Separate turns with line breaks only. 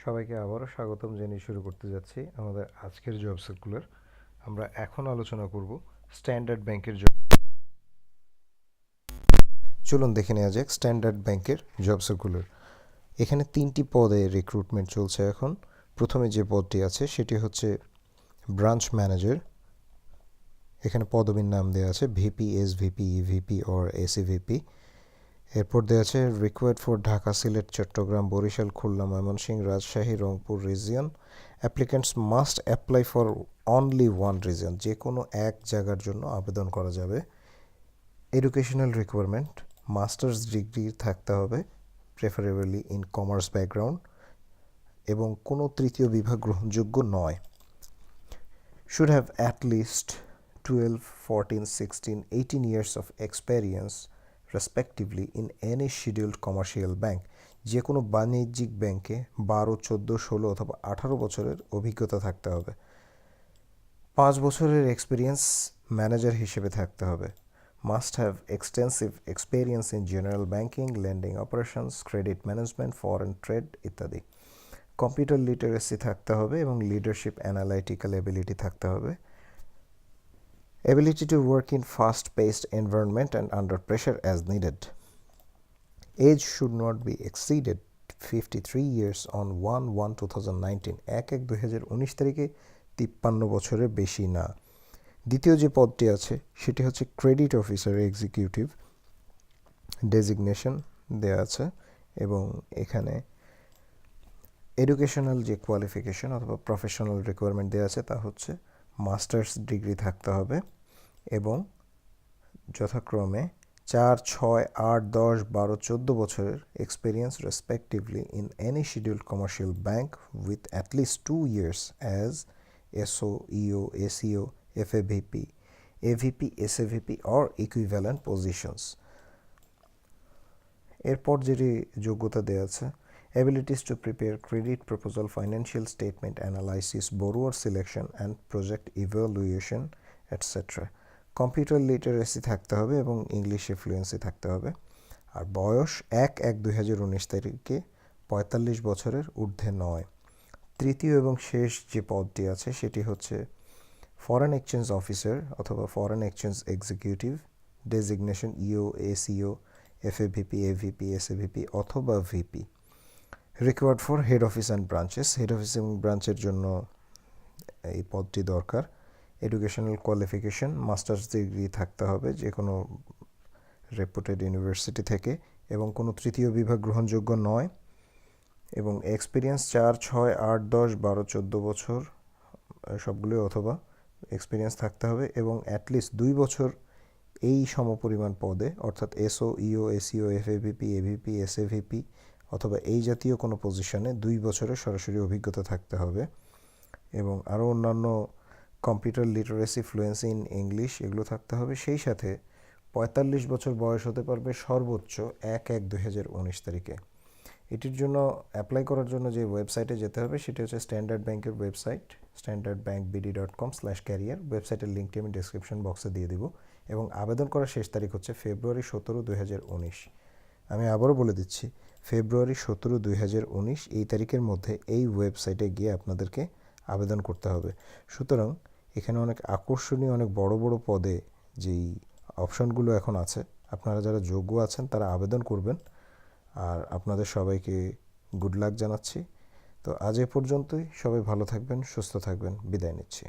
সবাইকে আবারও স্বাগতম জানিয়ে শুরু করতে যাচ্ছি আমাদের আজকের জব সার্কুলার। আমরা এখন আলোচনা করব স্ট্যান্ডার্ড ব্যাংকের জব। চলুন দেখে নেওয়া যাক স্ট্যান্ডার্ড ব্যাংকের জব সার্কুলার। এখানে 3টি পদে রিক্রুটমেন্ট চলছে এখন। প্রথমে যে পদটি আছে সেটি হচ্ছে ব্রাঞ্চ ম্যানেজার। এখানে পদবীর নাম দেওয়া আছে VP, SVP, EVP or ACVP. এরপর দেওয়া আছে required for Dhaka, Sylhet, Chittagong, Barishal, Khulna, Mymensingh, Rajshahi, Rangpur region. Applicants must apply for only one region, যে কোনো এক জায়গার জন্য আবেদন করা যাবে। এডুকেশনাল রিকোয়ারমেন্ট, মাস্টার্স ডিগ্রি থাকতে হবে, প্রেফারেবলি ইন কমার্স ব্যাকগ্রাউন্ড, এবং কোনো তৃতীয় বিভাগ গ্রহণযোগ্য নয়। Should have at least 12, 14, 16, 18 years of experience respectively in any scheduled commercial bank, যে কোনো বাণিজ্যিক ব্যাংকে 12, 14, 16 অথবা 18 বছরের অভিজ্ঞতা থাকতে হবে। 5 বছরের এক্সপিরিয়েন্স ম্যানেজার হিসেবে থাকতে হবে। Must have extensive experience in general banking, lending operations, credit management, foreign trade ইত্যাদি। কম্পিউটার লিটারেসি থাকতে হবে এবং লিডারশিপ অ্যানালাইটিক্যাল এবিলিটি থাকতে হবে। Ability to work in fast-paced environment and under pressure as needed. Age should not be exceeded 53 years on 1/1/2019, 1/1/2019 তারিখে 53 বছরের বেশি না। দ্বিতীয় যে পদটি আছে সেটি হচ্ছে ক্রেডিট অফিসার এক্সিকিউটিভ। ডেজিগনেশন দেওয়া আছে এবং এখানে এডুকেশনাল যে কোয়ালিফিকেশন অথবা প্রফেশনাল রিকোয়ারমেন্ট দেওয়া আছে তা হচ্ছে মাস্টার্স ডিগ্রি থাকতে হবে এবং যথাক্রমে 4, 6, 8, 10, 12, 14 বছরের experience respectively in any scheduled commercial bank with at least 2 years as SO, EO, SEO, FAVP, AVP, SAVP or equivalent positions. এরপর যেটি যোগ্যতা দেওয়া আছে, abilities to prepare credit proposal, financial statement analysis, borrower selection and project evaluation, etc. Computer literacy থাকতে হবে এবং ইংলিশে fluency থাকতে হবে। আর বয়স 1/1/2019 তারিখে 45 বছরের ঊর্ধ্বে নয়। তৃতীয় এবং শেষ যে পদটি আছে সেটি হচ্ছে ফরেন এক্সচেঞ্জ অফিসার অথবা ফরেন এক্সচেঞ্জ এক্সিকিউটিভ। ডেজিগনেশন ইও, এসিও, এফএভিপি, এভিপি, এসএভিপি অথবা VP. Required for head office and branches, head office এবং ব্রাঞ্চের জন্য এই পদটি দরকার। এডুকেশনাল কোয়ালিফিকেশন, মাস্টার্স ডিগ্রি থাকতে হবে যে কোনো রেপুটেড ইউনিভার্সিটি থেকে এবং কোনো তৃতীয় বিভাগ গ্রহণযোগ্য নয়, এবং এক্সপিরিয়েন্স 4, 6, 8, 10, 12, 14 বছর সবগুলো অথবা এক্সপিরিয়েন্স থাকতে হবে এবং অ্যাটলিস্ট 2 বছর এই সমপরিমাণ পদে অর্থাৎ S O, EO, SEO, FAVP, AVP, এসএভিপি অথবা এই জাতীয় কোনো পজিশনে 2 বছরের সরাসরি অভিজ্ঞতা থাকতে হবে এবং আরও অন্যান্য computer literacy, fluency in English এগুলো থাকতে হবে। সেই সাথে 45 বছর বয়স হতে পারবে সর্বোচ্চ 1/1/2019 তারিখে। এটির জন্য অ্যাপ্লাই করার জন্য যে ওয়েবসাইটে যেতে হবে সেটি হচ্ছে স্ট্যান্ডার্ড ব্যাংকের ওয়েবসাইট standardbankbd.com/career। ওয়েবসাইটের লিঙ্কটি আমি ডেসক্রিপশন বক্সে দিয়ে দিব এবং আবেদন করার শেষ তারিখ হচ্ছে ফেব্রুয়ারি 17, 2019। আমি আবারও বলে দিচ্ছি, ফেব্রুয়ারি 17, 2019 এই তারিখের মধ্যে এই ওয়েবসাইটে গিয়ে আপনাদেরকে আবেদন করতে হবে। সুতরাং এখানে অনেক আকর্ষণীয়, অনেক বড় বড় পদে যেই অপশনগুলো এখন আছে, আপনারা যারা যোগ্য আছেন তারা আবেদন করবেন। আর আপনাদের সবাইকে গুড লাক জানাচ্ছি। তো আজ এ পর্যন্তই। সবাই ভালো থাকবেন, সুস্থ থাকবেন। বিদায় নিচ্ছি।